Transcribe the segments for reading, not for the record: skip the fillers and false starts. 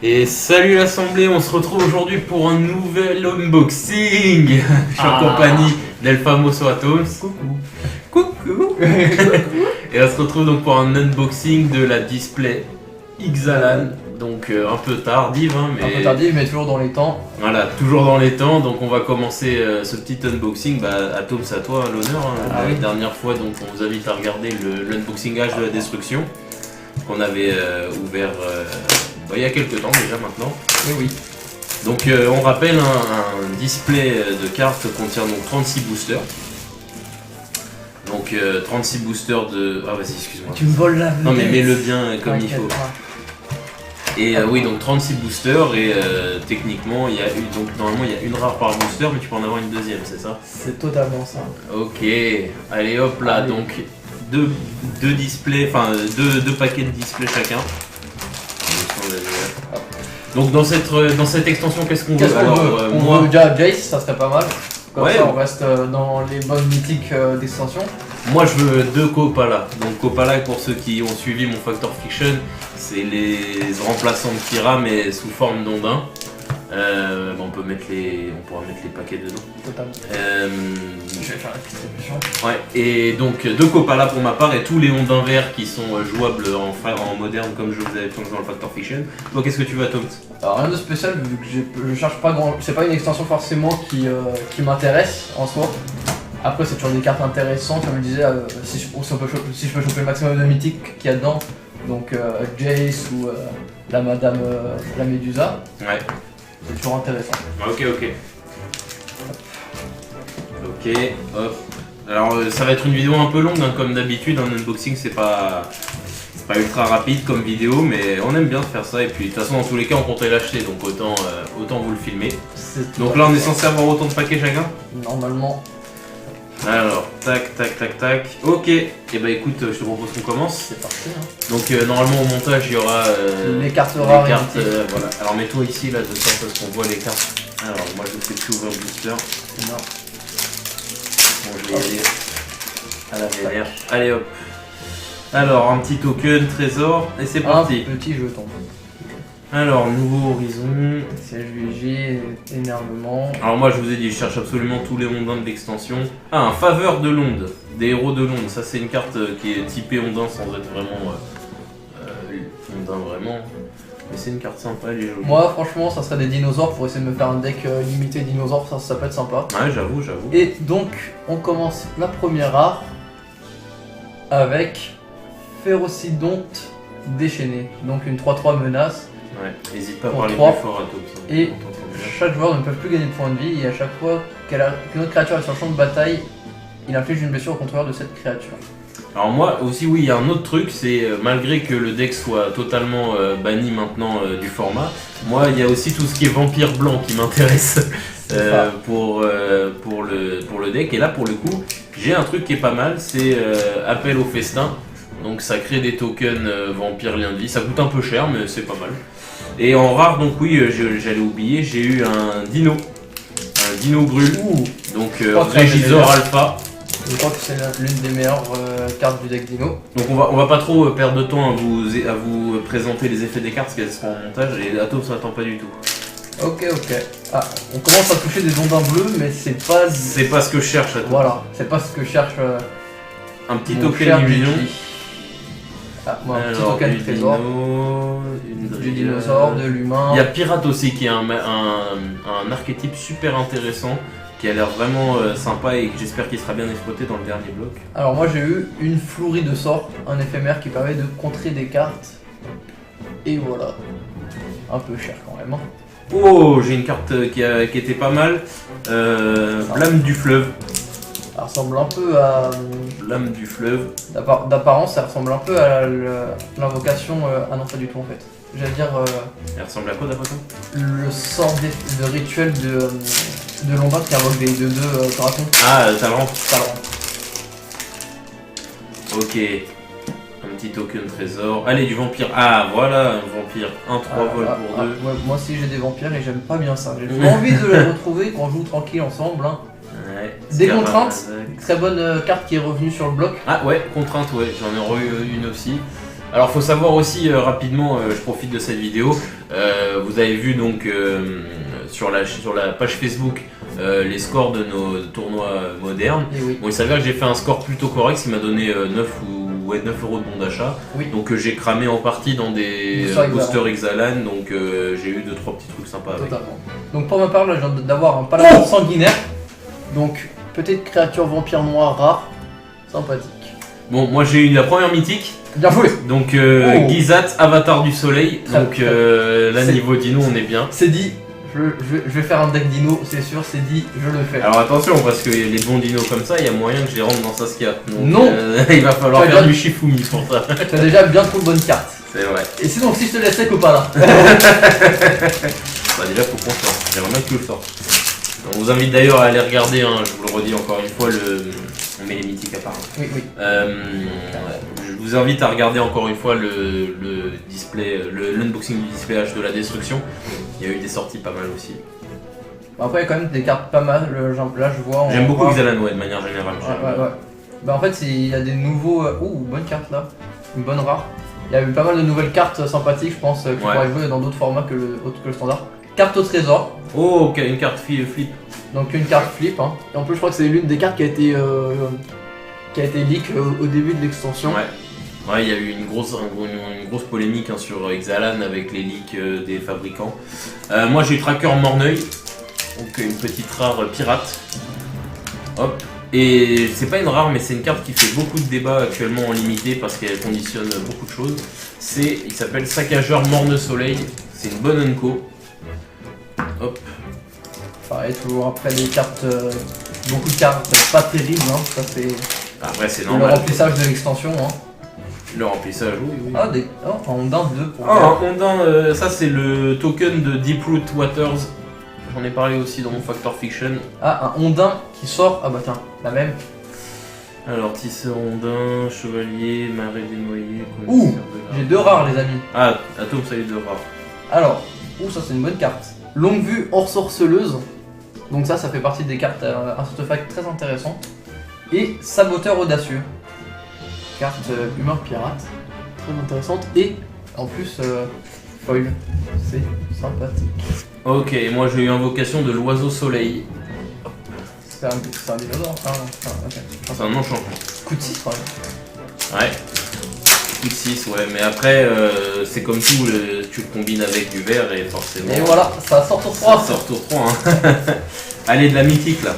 Et salut l'assemblée, on se retrouve aujourd'hui pour un nouvel unboxing. Je suis en compagnie d'El Famoso Atoms. Coucou. Et on se retrouve donc pour un unboxing de la display Xalan. Donc un peu tardive, hein, mais... Un peu tardive, mais toujours dans les temps. Voilà, toujours dans les temps. Donc on va commencer ce petit unboxing. Atoms, à toi l'honneur. Hein. La dernière fois, donc on vous invite à regarder l'unboxingage de la destruction qu'on avait ouvert il y a quelques temps déjà maintenant. Oui. Donc on rappelle, un display de cartes contient donc 36 boosters. Donc 36 boosters de... Ah vas-y, excuse-moi. Tu me voles la vedette. Non mais mets-le bien comme il faut. Et oui, donc 36 boosters et techniquement il y a donc normalement il y a une rare par booster, mais tu peux en avoir une deuxième, c'est ça? C'est totalement ça. Ok, allez hop là, donc deux displays, enfin deux paquets de displays chacun. Donc dans cette extension, qu'est-ce qu'on veut? On veut déjà Jace, ça serait pas mal. Comme ouais, ça on reste dans les bonnes mythiques d'extension. Moi je veux deux Kopala. Donc Kopala, pour ceux qui ont suivi mon Factor Fiction, c'est les remplaçants de Kira mais sous forme d'ondin. On pourra mettre les paquets dedans. Totalement. Je vais faire la distribution. Ouais, et donc deux Kopala pour ma part et tous les ondins verts qui sont jouables en moderne comme je vous avais fait dans le Factor Fiction. Toi qu'est-ce que tu veux, Atoms? Alors rien de spécial vu que je cherche pas grand. C'est pas une extension forcément qui m'intéresse en soi. Après c'est toujours des cartes intéressantes, comme je disais, si je peux choper le maximum de mythiques qu'il y a dedans. Donc Jace ou la Madame la Médusa. Ouais. C'est toujours intéressant. Ok, hop. Alors ça va être une vidéo un peu longue, hein, comme d'habitude, un unboxing c'est pas ultra rapide comme vidéo, mais on aime bien faire ça, et puis de toute façon dans tous les cas on comptait l'acheter, donc autant vous le filmer. Donc là on est censé avoir autant de paquets chacun? Normalement. Alors, tac. Ok, et écoute, je te propose qu'on commence. C'est parti. Hein. Donc normalement au montage il y aura les cartes rares. Voilà. Alors mets-toi ici là de sorte à ce qu'on voit les cartes. Alors moi je ne fais plus ouvrir le booster. Non. Bon, je vais y aller à la vénère. Allez hop. Alors un petit token, trésor, et c'est parti. Un petit jeton. Alors, nouveau horizon. CHVG, énervement. Alors moi je vous ai dit, je cherche absolument tous les ondins de l'extension. Ah, un faveur de l'onde, des héros de l'onde. Ça c'est une carte qui est typée ondin sans être vraiment ondin vraiment. Mais c'est une carte sympa, elle est jolie. Moi franchement ça serait des dinosaures pour essayer de me faire un deck limité dinosaures, ça peut être sympa. Ouais, j'avoue. Et donc on commence la première rare avec Férocidonte déchaîné. Donc une 3-3 menace. Ouais, n'hésite pas à parler plus fort à Tops. Et chaque joueur ne peut plus gagner de points de vie, et à chaque fois qu'une autre créature est sur le champ de bataille, il inflige une blessure au contrôleur de cette créature. Alors moi aussi oui, il y a un autre truc, c'est malgré que le deck soit totalement banni maintenant du format, moi il y a aussi tout ce qui est vampire blanc qui m'intéresse pour le deck. Et là pour le coup, j'ai un truc qui est pas mal, c'est appel au festin. Donc ça crée des tokens vampire lien de vie, ça coûte un peu cher mais c'est pas mal. Et en rare, donc oui, j'allais oublier, j'ai eu un dino brûle, donc Régizor Alpha. Je crois que c'est l'une des meilleures cartes du deck dino. Donc on va pas trop perdre de temps à vous présenter les effets des cartes parce qu'elles seront en montage, et Atom ça n'attend pas du tout. Ok. Ah, on commence à toucher des ondins bleus, mais c'est pas... C'est pas ce que je cherche, Atom. Voilà, c'est pas ce que je cherche. Un petit token d'illusion. Ah, moi, un petit token de trésor. Du dinosaure, de l'humain. Il y a Pirate aussi qui est un archétype super intéressant, qui a l'air vraiment sympa et que j'espère qu'il sera bien exploité dans le dernier bloc. Alors moi j'ai eu une fleurie de sorts, un éphémère qui permet de contrer des cartes. Et voilà. Un peu cher quand même. Hein. Oh, j'ai une carte qui était pas mal. Blâme du fleuve. Ça ressemble un peu à... Lame du fleuve. D'apparence, ça ressemble un peu à l'invocation... Ah non, pas du tout en fait. J'allais dire... Elle ressemble à quoi d'après toi? Le sort de rituel de Lombard qui invoque des 2-2 dragons. Ah, Talrand. Ok. Un petit token trésor. Allez, du vampire. Ah, voilà, un vampire. 1-3 vols pour 2. Ouais, moi aussi j'ai des vampires et j'aime pas bien ça. J'ai envie de les retrouver quand on joue tranquille ensemble. Hein. Ouais, des contraintes, très bonne carte qui est revenue sur le bloc. Ah ouais, contrainte, ouais, j'en ai eu une aussi. Alors faut savoir aussi rapidement, je profite de cette vidéo, vous avez vu donc sur la page Facebook les scores de nos tournois modernes. Et oui. Bon, il s'avère que j'ai fait un score plutôt correct, ce qui m'a donné 9 euros de bon d'achat. Oui. Donc j'ai cramé en partie dans des boosters Exalan, donc j'ai eu 2-3 petits trucs sympas avec. Totalement. Donc pour ma part, là, je viens d'avoir un paladin sanguinaire. Donc petite créature vampire noire rare, sympathique. Bon, moi j'ai eu la première mythique. Bien joué. Donc Gizat, avatar du soleil. Très Donc bien. là niveau dino on est bien. C'est dit, je vais faire un deck dino, c'est sûr, c'est dit, je le fais. Alors attention parce que les bons dinos comme ça, il y a moyen que je les rentre dans Saskia. Donc, Non. Il va falloir Tu as faire déjà- du Shifumi pour ça. Tu as déjà bien trop de bonnes cartes. C'est vrai. Et sinon, si je te laissais Copala. Bah déjà faut qu'on sorte. J'aimerais bien que tu le sortes. On vous invite d'ailleurs à aller regarder, hein, je vous le redis encore une fois, on met les mythiques à part. Oui, oui. Je vous invite à regarder encore une fois le display, l'unboxing du display H de la destruction. Il y a eu des sorties pas mal aussi. Bah, après, il y a quand même des cartes pas mal. Là, je vois. J'aime beaucoup rare. Xalan, ouais, de manière générale. Ouais. Bah, en fait, il y a des nouveaux. Bonne carte là. Une bonne rare. Il y a eu pas mal de nouvelles cartes sympathiques, je pense, qui pourraient jouer dans d'autres formats que le standard. Carte au trésor. Oh, ok, une carte flip. Donc une carte flip. Hein. Et en plus, je crois que c'est l'une des cartes qui a été leak au début de l'extension. Ouais, il y a eu une grosse polémique hein, sur Exalan avec les leaks des fabricants. Moi j'ai Tracker Morneuil, donc une petite rare pirate. Hop. Et c'est pas une rare, mais c'est une carte qui fait beaucoup de débats actuellement en limité parce qu'elle conditionne beaucoup de choses. Il s'appelle Saccageur Morne Soleil, c'est une bonne unco. Hop. Pareil, toujours après des cartes, beaucoup de cartes pas terribles, hein. Ça c'est Après c'est le normal. remplissage de l'extension. Hein. Le remplissage, oui. Ah, un Ondin 2 pour Ah, un Ondin, ça c'est le token de Deeproot Waters. J'en ai parlé aussi dans mon Factor Fiction. Ah, un Ondin qui sort. Ah bah tiens, la même. Alors, tisseur Ondin, chevalier, marais dénoyé. Ouh, j'ai deux rares les amis. Ah, Atome, ça y est, deux rares. Alors, ça c'est une bonne carte. Longue vue ensorceleuse. Donc ça fait partie des cartes artefacts très intéressantes. Et saboteur audacieux. Carte humeur pirate. Très intéressante. Et en plus, foil. C'est sympathique. Ok, moi j'ai eu invocation de l'oiseau soleil. C'est un dinosaure. Ok. C'est un enchantement. Coup de 6 quand même. Ouais. Coup de 6, ouais, mais après, c'est comme tout, tu le combines avec du vert et forcément. Et voilà, ça sort au 3. Ça sort au 3. Hein. Allez, de la mythique là.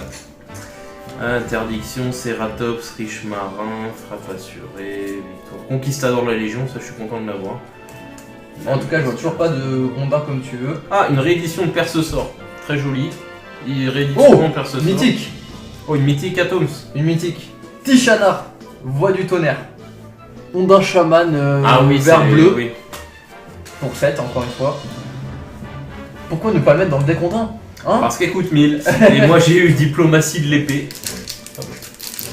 Interdiction, Ceratops, riche marin, frappe assurée, victoire. Conquistador de la Légion, ça je suis content de l'avoir. En tout cas, je vois toujours pas de Ondin comme tu veux. Ah, une réédition de Perce-Sort, très jolie. Une réédition de Perce-Sort. Mythique. Oh, une mythique Atoms. Une mythique. Tishana, voix du tonnerre. Ondin chaman vert bleu. Oui. Pour 7 encore une fois. Pourquoi ne pas le mettre dans le deck Ondin, hein? Parce qu'elle coûte 1000. Et moi j'ai eu diplomatie de l'épée.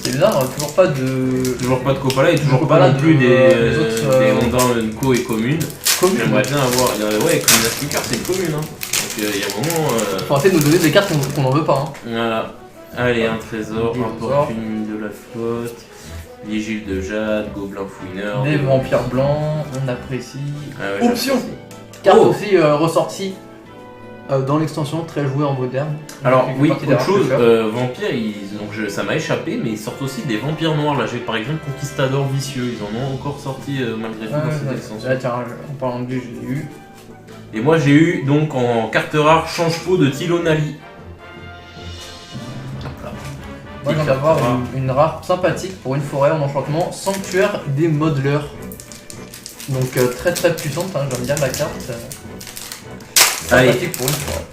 C'est bizarre, toujours pas de. Toujours pas de Copala et toujours Copala pas non plus de- des autres, des Ondins Unco et communes. Commune. J'aimerais bien avoir. Ouais, comme la sticker, c'est une commune. Hein. Donc il y a un moment. Faut arrêter de nous donner des cartes qu'on n'en veut pas. Hein. Voilà. Allez, un trésor, Des un trésors. porcune de la flotte, vigile de jade, gobelin fouineur. Des vampires blancs, on apprécie. Ah ouais, Option. j'apprécie. Carte Oh. aussi ressortie dans l'extension, très jouée en moderne. Alors Qui fait oui, partie des autre rares que chose, je fais. vampires, ça m'a échappé, mais ils sortent aussi des vampires noirs. Là, j'ai par exemple Conquistador vicieux, ils en ont encore sorti malgré tout dans cette extension. Là, tiens, en parlant de lui, je l'ai eu. Et moi j'ai eu donc en carte rare change-peau de Tilonali. Moi, je viens d'avoir une rare sympathique pour une forêt en enchantement, Sanctuaire des Modeleurs. Donc très très puissante, hein, j'aime bien la carte. Allez. Sympathique pour une forêt.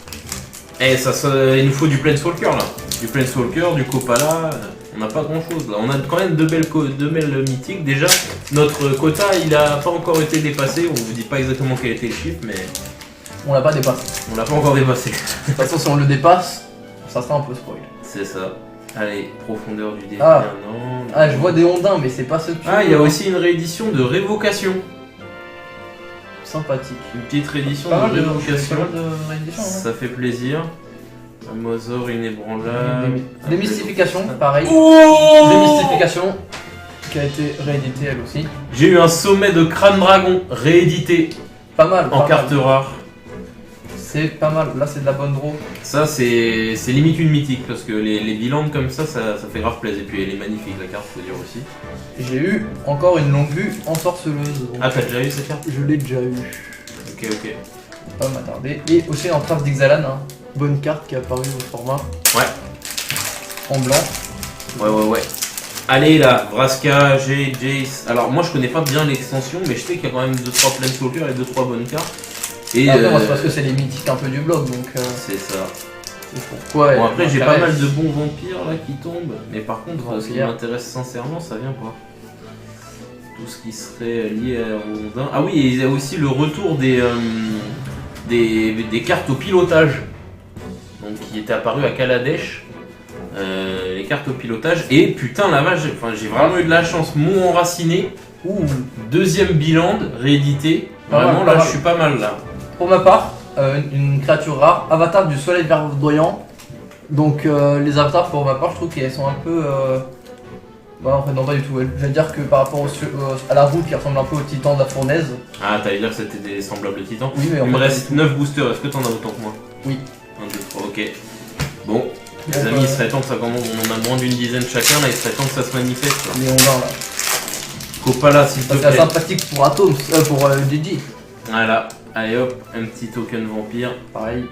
Eh, il nous faut du Planeswalker là. Du Planeswalker, du Copala, on n'a pas grand chose là. On a quand même deux belles mythiques. Déjà, notre quota il a pas encore été dépassé. On vous dit pas exactement quel était le chiffre, mais On l'a pas dépassé. on l'a pas encore dépassé. De toute façon, si on le dépasse, ça sera un peu spoil. C'est ça. Allez, profondeur du défi, Ah. non. Ah, je vois des ondins, mais c'est pas ce que tu Ah, il y veux, a hein. aussi une réédition de Révocation. Sympathique. Une petite réédition Pas de mal de Révocation. rééditions. Hein. Ça fait plaisir. Amazor inébranlable. Démystification, pareil. Oh Démystification. qui a été rééditée elle aussi. J'ai eu un sommet de crâne dragon réédité Pas mal. en pas carte mal. rare. C'est pas mal. Là, c'est de la bonne draw. Ça, c'est limite une mythique parce que les bilans comme ça fait grave plaisir. Et puis elle est magnifique la carte, faut dire aussi. J'ai eu encore une longue vue ensorceleuse. Donc, Ah, t'as déjà eu cette carte? je l'ai déjà eu. Ok, ok. Pas m'attarder. Et aussi en trace d'Ixalan, hein. Bonne carte qui est apparue au format. Ouais. En blanc. Ouais. Allez là, Vraska, G, Jace. Alors moi je connais pas bien l'extension, mais je sais qu'il y a quand même 2-3 Planeswalkers et 2-3 bonnes cartes. Et Après, moi, c'est parce que c'est les mythiques un peu du bloc, donc c'est ça. c'est pourquoi. Bon après j'ai pas m'intéresse. mal de bons vampires là qui tombent, mais par contre ce qui Vampire. m'intéresse sincèrement ça vient pas. Tout ce qui serait lié à Rondin. Ah oui, et il y a aussi le retour des cartes au pilotage. Donc qui étaient apparues à Kaladesh. Les cartes au pilotage. Et putain la vache, enfin, j'ai vraiment eu de la chance. Mont enraciné. Ouh. Deuxième bilan réédité. Pas Vraiment mal, là pas je mal. suis pas mal là. Pour ma part, une créature rare, avatar du soleil verdoyant. Donc les avatars pour ma part je trouve qu'elles sont un peu... Bah en fait non pas du tout. Je vais dire que par rapport à la route qui ressemble un peu au titan de la fournaise. Ah t'allais dire que c'était des semblables titans. Oui mais en Il me fait, reste 9 boosters, est-ce que t'en as autant que moi? Oui. 1, 2, 3, ok. Bon, les Donc, amis, il serait temps que ça commence, on en a moins d'une dizaine chacun, là il serait temps que ça se manifeste. Là. les ondins là. Copala s'il te Ça c'est plaît. sympathique pour Atoms, pour Didi. Voilà, allez hop, un petit token vampire. Pareil.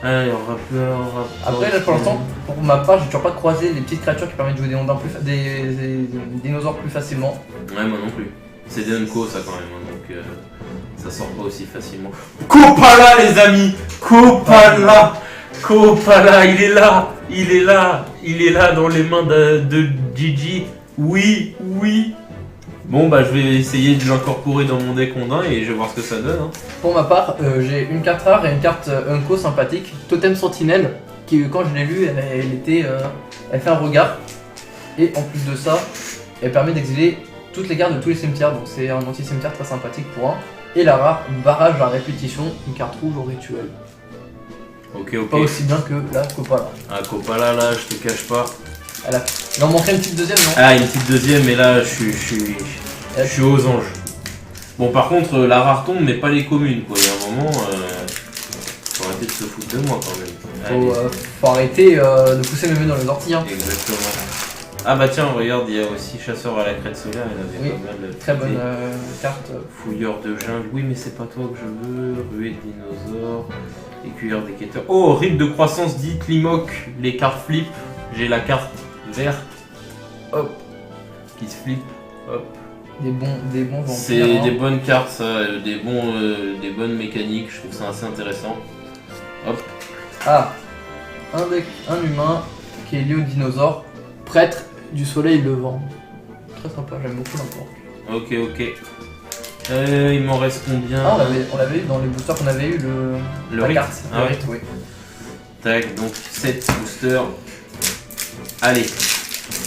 Allez, rappeur. Après là pour l'instant, pour ma part j'ai toujours pas croisé les petites créatures qui permettent de jouer des ondins des dinosaures plus facilement. Ouais, moi non plus. C'est des Unco ça quand même, hein, donc ça sort pas aussi facilement. Copala les amis, Copala, Copala, il est là, il est là dans les mains de Gigi. Oui. Bon bah je vais essayer de l'incorporer dans mon deck ondin et je vais voir ce que ça donne. Hein. Pour ma part, j'ai une carte rare et une carte Unco sympathique, Totem Sentinelle, qui quand je l'ai lue, elle fait un regard. Et en plus de ça, elle permet d'exiler toutes les cartes de tous les cimetières, donc c'est un anti-cimetière très sympathique pour un. Et la rare, Barrage à répétition, une carte rouge au rituel. Ok. Pas aussi bien que la Copala. Ah Copala là, je te cache pas. Il en manquerait une petite deuxième, non? Ah une petite deuxième et là je suis aux anges. Bon par contre la rare tombe mais pas les communes quoi, il y a un moment faut arrêter de se foutre de moi quand même. Allez. Faut arrêter de pousser mes mains dans les orties. Hein. Exactement. Ah bah tiens regarde il y a aussi chasseur à la crête solaire, il avait Oui, pas mal. Très bonne carte. Fouilleur de jungle, oui mais c'est pas toi que je veux. Ruée de dinosaures, écuyeur des quêteurs. Oh rythme de croissance dit Climoc, les cartes flip. J'ai la carte verte. Hop. Qui se flip. Hop. Des bons vampires. C'est hein. des bonnes cartes, ça, des bonnes mécaniques, je trouve ça assez intéressant. Hop. Ah, un humain qui est lié au dinosaure, prêtre du soleil levant. Très sympa, j'aime beaucoup l'importe. Ok. Il m'en reste combien? Ah, on l'avait eu dans les boosters qu'on avait eu la rite. carte. Ah Le ouais. rite, oui. Tac, donc 7 boosters. Allez.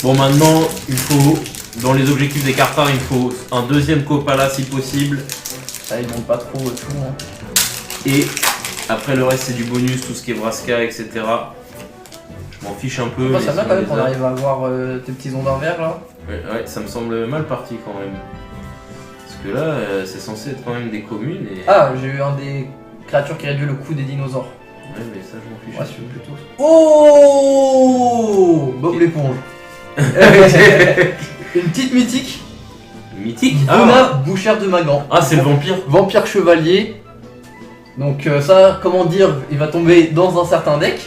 Bon maintenant, il faut, dans les objectifs des cartes rares, il faut un deuxième Copala si possible. Ça, ils montent pas trop tout. Hein. Et après le reste c'est du bonus, tout ce qui est Vraska, etc. Je m'en fiche un peu. Moi, mais ça va si quand on même les qu'on a- arrive à avoir tes petits ondins verts là. Ouais, ça me semble mal parti quand même. Parce que là, c'est censé être quand même des communes et... Ah, j'ai eu un des créatures qui réduit le coût des dinosaures. Ouais, mais ça je m'en fiche. Ouais, c'est plutôt. Oh, Bob l'éponge. Une petite mythique. Mythique. Bona Bouchère de Magan. Ah, c'est le vampire. Vampire chevalier. Donc ça, comment dire, il va tomber dans un certain deck.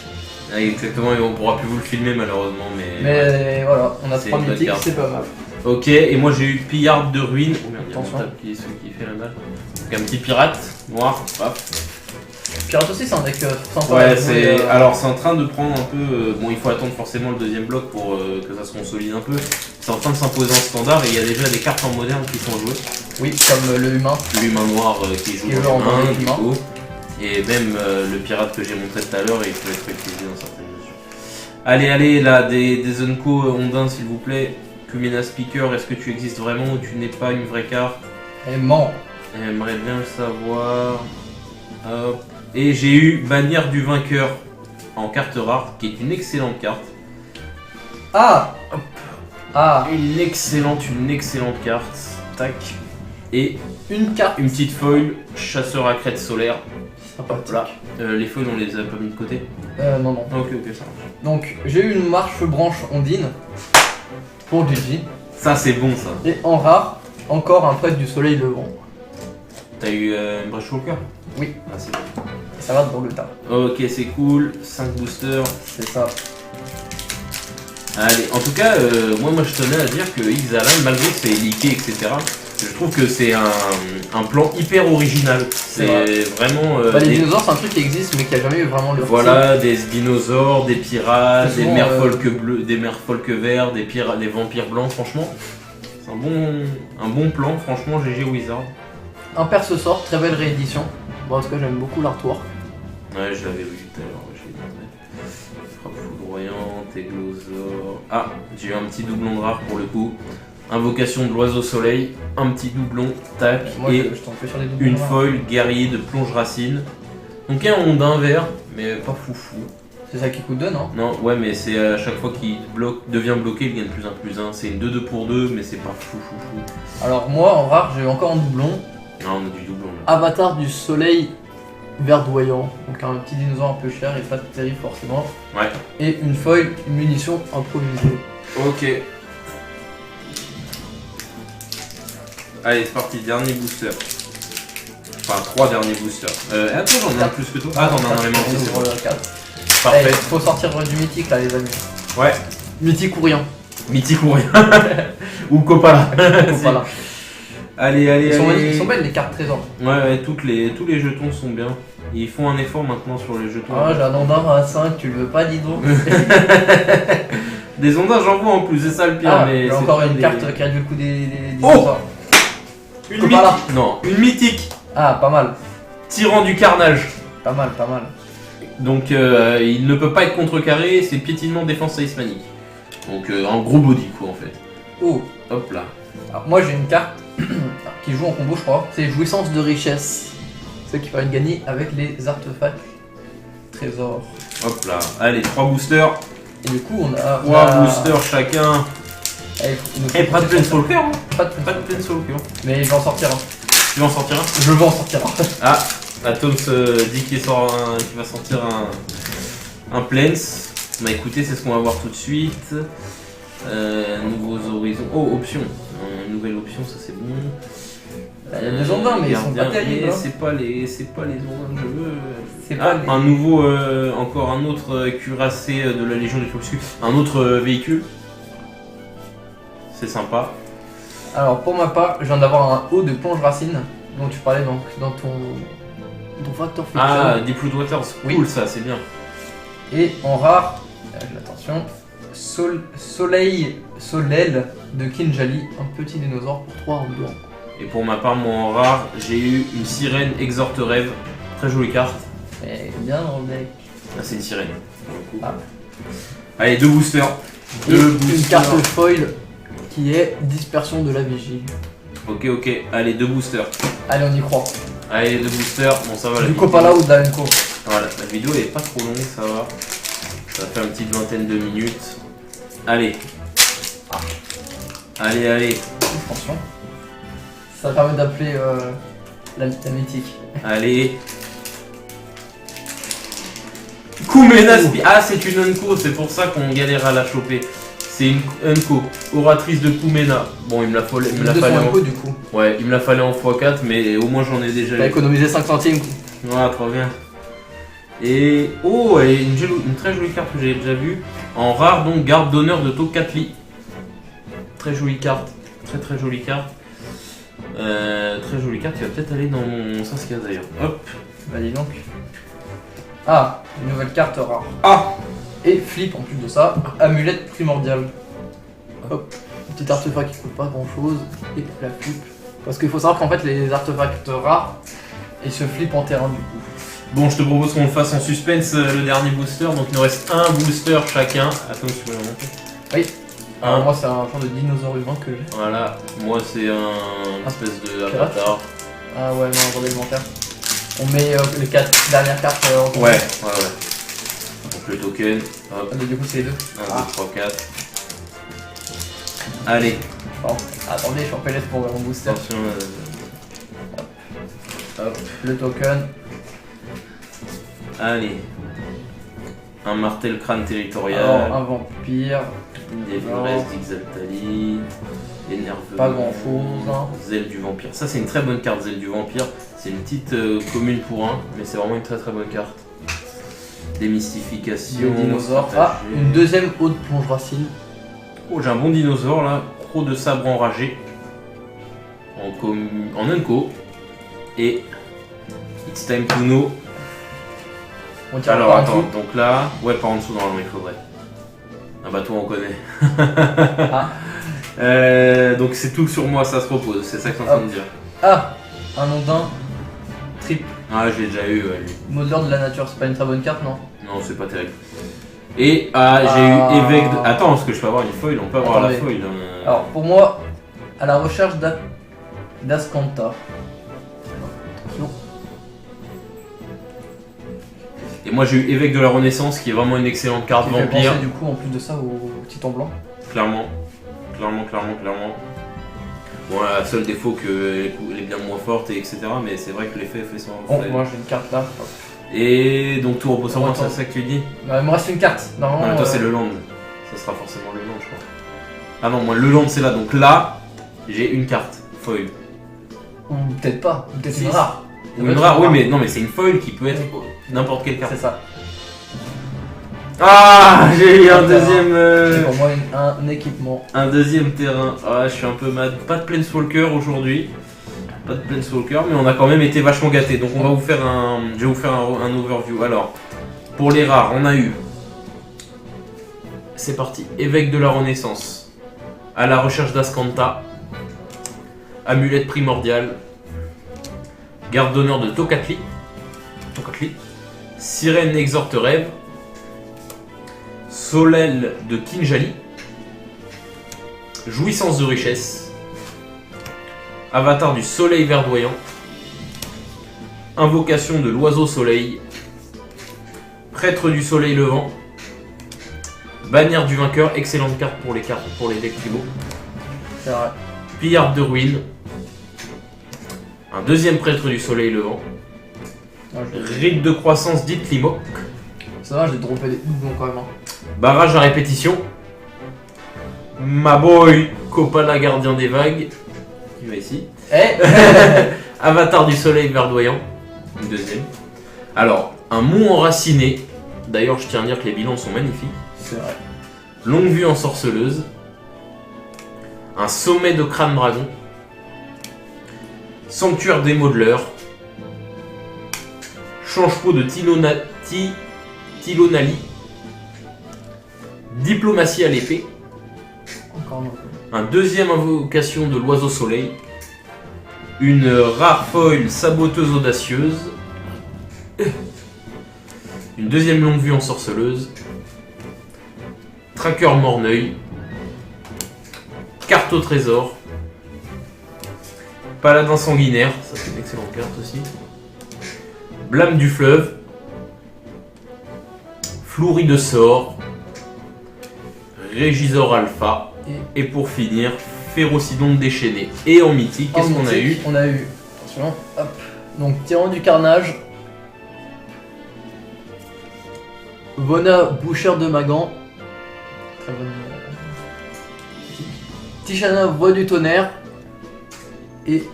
Ah, exactement, et on pourra plus vous le filmer malheureusement, mais... Mais voilà, on a C'est 3 une bonne mythiques, carte. c'est pas mal. Ok, et moi j'ai eu Pillard de ruine. Oh merde, il y a mon Attention. table qui est celui qui fait la balle. Donc un petit pirate, noir, paf. Pirate aussi, c'est un deck sympa. Ouais, à jouer, c'est... Alors c'est en train de prendre un peu... Bon, il faut attendre forcément le deuxième bloc pour que ça se consolide un peu. C'est en train de s'imposer en standard et il y a déjà des cartes en moderne qui sont jouées. Oui, comme le humain. L'humain noir qui joue Qui joue en en main, humain. du coup. Et même le pirate que j'ai montré tout à l'heure, il peut être utilisé dans certaines mesures. Allez, là, des Unco ondins s'il vous plaît. Kumena Speaker, est-ce que tu existes vraiment ou tu n'es pas une vraie carte? Elle ment. J'aimerais bien le savoir. Hop. Et j'ai eu Bannière du vainqueur en carte rare, qui est une excellente carte. Ah Ah, une excellente carte. Tac. Et une carte. une petite foil, chasseur à crête solaire. Sympathique. Là. Les foils, on les a pas mis de côté. Non, non. Ok, ça marche. Donc, j'ai eu une marche branche ondine pour Gigi. Ça, c'est bon, ça. Et en rare, encore un prêtre du soleil levant. T'as eu une brèche au cœur? Oui. Ah, c'est bon. Et ça va dans le tas. Ok, c'est cool. 5 boosters. C'est ça. Allez, en tout cas, moi je tenais à dire que Ixalan, malgré que c'est leaké, etc., je trouve que c'est un plan hyper original. C'est vraiment. Les dinosaures, c'est un truc qui existe, mais qui a jamais eu vraiment le. Voilà, des dinosaures, des pirates, des souvent, merfolk bleus, des merfolk verts, des vampires blancs, franchement. C'est un bon plan, franchement, GG Wizard. Un perce sort, très belle réédition. Bon, en tout cas, j'aime beaucoup l'artwork. Ouais, je l'avais vu tout à l'heure, je l'ai montré. Frappe foudroyante, églosaure. Ah, j'ai eu un petit doublon de rare pour le coup. Invocation de l'oiseau soleil, un petit doublon, tac, Moi, et je t'en fais sur des doublons. une foil guerrier de plonge racine. Donc un ondin vert, mais pas foufou. C'est ça qui coûte 2, non? Non, ouais, mais c'est à chaque fois qu'il devient bloqué, il gagne +1/+1. C'est une 2-2 pour 2, mais c'est pas fou. Alors, moi, en rare, j'ai encore un doublon. Non, on a du doublon là. Avatar du soleil verdoyant. Donc, un petit dinosaure un peu cher et pas terrible forcément. Ouais. Et une foil, une munition improvisée. Ok. Allez, c'est parti, dernier booster. Enfin, 3 derniers boosters. Attends, j'en ai un plus que toi. Ah, t'en as énormément aussi, c'est bon. Parfait. Il faut sortir du mythique là, les amis. Ouais. Mythique ou rien. Mythique ou rien. Ou Copala. Voilà. Allez, Ils sont belles les cartes trésors. Ouais, tous les jetons sont bien. Ils font un effort maintenant sur les jetons. Ah, j'ai un ondin à 5, tu le veux pas, dis donc. Des ondins, j'en vois en plus, c'est ça le pire. Ah, mais j'ai c'est encore pas une des- carte qui a du coup des Oh dinosaures. Une Copala. mythique. Non, une mythique. Ah, pas mal. Tyran du carnage. Pas mal, pas mal. Donc il ne peut pas être contrecarré, c'est piétinement défense hispanique. Donc un gros body quoi en fait. Oh, Hop là. alors, moi j'ai une carte qui joue en combo, je crois. C'est jouissance de richesse. C'est qui permet de gagner avec les artefacts trésors. Hop là. Allez, 3 boosters. Et du coup, on a. 3 boosters chacun. Et Pas de Planeswalker hein. Pas de Pas de Planeswalker. Mais je vais en sortir un. Tu vas en sortir un? Je vais en sortir un. Ah, Atoms dit qu'il va sortir un Plains. Bah écoutez, c'est ce qu'on va voir tout de suite. Nouveaux horizons. Oh, option. Une nouvelle option, ça c'est bon. Il y a des ondins, mais ils sont pas Gardien, terribles. mais Hein. c'est pas les ondins que je veux. C'est Ah, pas les- un nouveau, encore un autre cuirassé de la Légion des Fobscus. Un autre véhicule. C'est sympa. Alors pour ma part, je viens d'avoir un haut de plonge racine dont tu parlais donc dans ton factor fiction. Ah, Deep Root Waters, Oui. cool ça, c'est bien. Et en rare, attention, Soleil Solel de Kinjali, un petit dinosaure pour 3 en blanc. Et pour ma part, moi en rare, j'ai eu une sirène exhorte rêve. Très jolie carte. Et bien dans le deck. Ah, c'est une sirène. pour le coup. Ah. Allez, 2 boosters. Et une carte foil qui est dispersion de la vigie. Ok. Allez, 2 boosters. Allez, on y croit. Allez, 2 boosters. Bon, ça va la Du vidéo. Copala ou d'Alenco. Voilà, la vidéo elle est pas trop longue, ça va. Ça va faire une petite vingtaine de minutes. Allez. Allez. Attention. Ça permet d'appeler la mythique. Allez. Kumena Spi. Ah, c'est une Unco, c'est pour ça qu'on galère à la choper. C'est une Unco, oratrice de Kumena. Bon, il me la fallait Unco du coup. Ouais, il me la fallait en x4, mais au moins j'en ai déjà T'as eu. économisé 5 centimes. Ouais, trop bien. Et oh, et une très jolie carte que j'ai déjà vue. En rare, donc, garde d'honneur de Tocatli. Très jolie carte. Très jolie carte. Très jolie carte qui va peut-être aller dans mon Saskia d'ailleurs. Hop. Bah dis donc. Ah, une nouvelle carte rare. Ah. Et flip en plus de ça, amulette primordiale. Hop, petit artefact qui coûte pas grand chose. Et la flip. Parce qu'il faut savoir qu'en fait les artefacts rares, ils se flippent en terrain du coup. Bon, je te propose qu'on le fasse en suspense le dernier booster. Donc il nous reste un booster chacun. Attends, tu peux le remonter. Oui. Un. Alors moi c'est un genre de dinosaure humain que j'ai. Voilà, moi c'est un espèce de pirate. avatar. Ah ouais, non, attendez, je vais en faire. On met les 4 dernières cartes en combo. Ouais. Donc le token, hop, Ah, mais du coup c'est les deux. 1, 2, 3, 4. Allez, Bon, attendez, je suis en PLS pour mon booster. attention. Hop, le token. Allez. Un martel crâne territorial. Alors, un vampire. Des Flores d'Ixaltali. Énervement. Pas grand chose. Zèle du vampire. Ça, c'est une très bonne carte, Zèle du vampire. C'est une petite commune pour un, mais c'est vraiment une très très bonne carte. Démystification. Le dinosaure. Ah, stratagème. une deuxième haute plonge racine. Oh, j'ai un bon dinosaure là. Croc de sabre enragé. En unco. Et. It's time to know. On tire Alors pas en attends, dessous. donc là. Ouais, par en dessous normalement il faudrait. Ah bah toi on connaît. Ah. Donc c'est tout sur moi, ça se repose. C'est ça que t'es en train de dire. Ah, un ondin. Trip. Ah, je l'ai déjà eu, ouais, lui. Modeur de la nature, c'est pas une très bonne carte, non? Non, c'est pas terrible. Et j'ai eu évêque de... Attends, parce que je peux avoir une foil, on peut avoir la foil. Alors, pour moi, à la recherche d'Ascanta. Attention. Et moi j'ai eu évêque de la Renaissance, qui est vraiment une excellente carte Qui fait vampire. penser, du coup, en plus de ça, au titan blanc. Clairement. Clairement. Bon, la seule défaut qu'elle est bien moins forte, et etc. Mais c'est vrai que l'effet fait son... Bon, moi j'ai une carte là. Et donc tout repose sur moi, Attends. c'est ça que tu dis? Bah, il me reste une carte. Normalement, Non, toi c'est le land. Ça sera forcément le land, je crois. Ah non, moi le land c'est là. Donc là, j'ai une carte. Foil. Ou peut-être pas. Ou peut-être Si, une si. rare. Ou une rare, oui, mais non, mais c'est une foil qui peut être n'importe quelle carte. C'est ça. Ah, j'ai eu un Un deuxième. C'est pour moi un équipement. Un deuxième terrain. Ah, je suis un peu mad. Pas de Planeswalker aujourd'hui. Pas de Planeswalker, mais on a quand même été vachement gâtés. Donc on va vous faire un. Je vais vous faire un overview. Alors, pour les rares, on a eu. C'est parti. Évêque de la Renaissance. À la recherche d'Ascanta. Amulette primordiale. Garde d'honneur de Tocatli. Sirène exhorte rêve. Solel de Kinjali. Jouissance de richesse. Avatar du soleil verdoyant. Invocation de l'oiseau soleil. Prêtre du soleil levant. Bannière du vainqueur, excellente carte pour les decks tribaux. C'est vrai. Pillarde de ruine. Un deuxième prêtre du soleil levant. Ouais, Rite de croissance d'Itlimok. ça va, j'ai droppé des doublons quand même. Hein. Barrage à répétition. Ma boy, Copala gardien des vagues. Il va ici. Eh Avatar du soleil verdoyant. Une deuxième. Alors, un mont enraciné. D'ailleurs, je tiens à dire que les bilans sont magnifiques. C'est vrai. Longue vue ensorceleuse. Un sommet de crâne dragon. Sanctuaire des modeleurs. Change-peau de Tilonali. Diplomatie à l'épée. Encore non. Un deuxième invocation de l'oiseau soleil. Une rare foil saboteuse audacieuse. Une deuxième longue vue ensorceleuse. Tracker morneuil. Carte au trésor. Paladin sanguinaire, ça c'est une excellente carte aussi. Blâme du fleuve. Flourie de sort. Régisor alpha. Et pour finir, Férocidon déchaîné. Et en mythique, qu'est-ce qu'on a eu? On a eu. Attention, hop. Donc, tyran du carnage. Vona, boucheur de Magan. Très bonne. Tishana, voix du tonnerre. Et.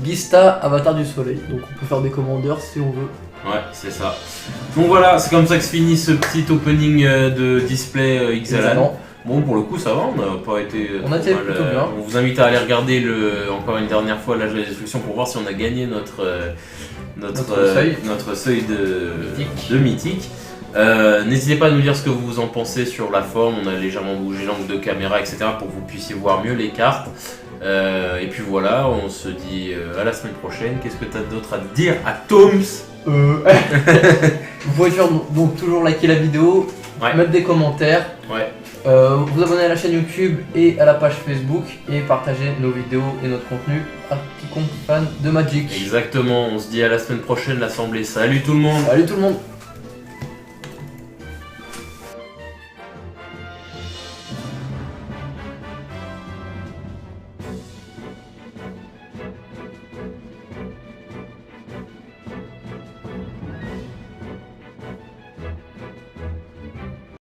Gista, avatar du soleil. Donc, on peut faire des commandeurs si on veut. Ouais, c'est ça. Donc voilà, c'est comme ça que se finit ce petit opening de display Ixalan. Excellent. Bon, pour le coup, ça va, on n'a pas été. On a trop été mal, plutôt bien. On vous invite à aller regarder encore une dernière fois la description pour voir si on a gagné notre seuil de mythique. N'hésitez pas à nous dire ce que vous en pensez sur la forme. On a légèrement bougé l'angle de caméra, etc. pour que vous puissiez voir mieux les cartes. Et puis voilà, on se dit à la semaine prochaine. Qu'est-ce que tu as d'autre à dire à Toms? Vous pouvez donc toujours liker la vidéo, Ouais. mettre des commentaires, Ouais. vous abonner à la chaîne YouTube et à la page Facebook et partager nos vidéos et notre contenu à quiconque fan de Magic. Exactement, on se dit à la semaine prochaine l'assemblée. Salut tout le monde! Salut tout le monde!